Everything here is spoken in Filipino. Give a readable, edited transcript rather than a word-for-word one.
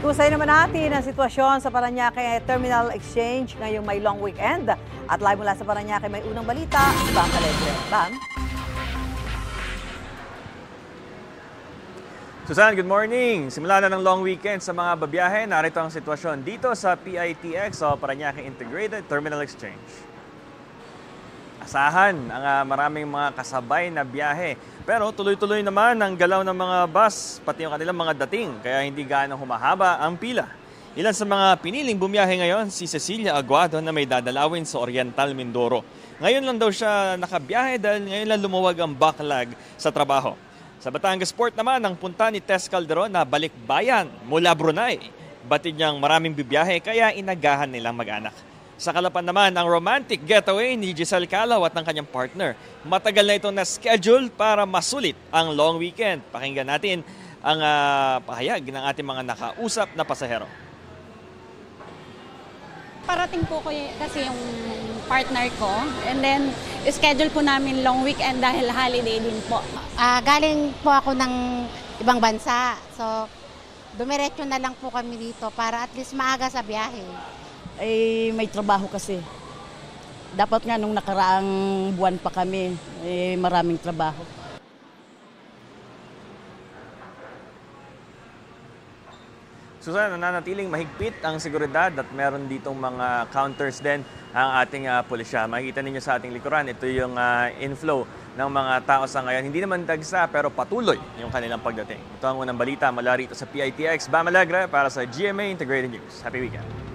Kusay naman natin ang sitwasyon sa Parañaque Terminal Exchange ngayong may long weekend. At live mula sa Parañaque may unang balita, Bam Alegre. Bam? Susan, good morning. Simula na ng long weekend sa mga babiyahe. Narito ang sitwasyon dito sa PITX o Parañaque Integrated Terminal Exchange. Asahan ang maraming mga kasabay na biyahe. Pero tuloy-tuloy naman ang galaw ng mga bus, pati yung kanilang mga dating, kaya hindi gaano humahaba ang pila. Ilan sa mga piniling bumiyahe ngayon, si Cecilia Aguado na may dadalawin sa Oriental Mindoro. Ngayon lang daw siya nakabiyahe dahil ngayon lang lumuwag ang backlog sa trabaho. Sa Batangas Port naman, ang punta ni Tess Calderon na balik bayan mula Brunei. Batid niyang maraming bibiyahe kaya inagahan nilang mag-anak. Sa Calapan naman, ang romantic getaway ni Giselle Calao at ng kanyang partner. Matagal na itong na-schedule para masulit ang long weekend. Pakinggan natin ang pahayag ng ating mga nakausap na pasahero. Parating po ko kasi yung partner ko and then schedule po namin long weekend dahil holiday din po. Galing po ako ng ibang bansa. So, dumiretso na lang po kami dito para at least maaga sa biyahe. May trabaho kasi. Dapat nga nung nakaraang buwan pa kami, maraming trabaho. Susan, nananatiling mahigpit ang seguridad at meron ditong mga counters din ang ating pulisya. Makikita ninyo sa ating likuran, ito yung inflow ng mga tao sa ngayon. Hindi naman dagsa pero patuloy yung kanilang pagdating. Ito ang unang balita mula rito sa PITX. Bam Alegre para sa GMA Integrated News. Happy weekend!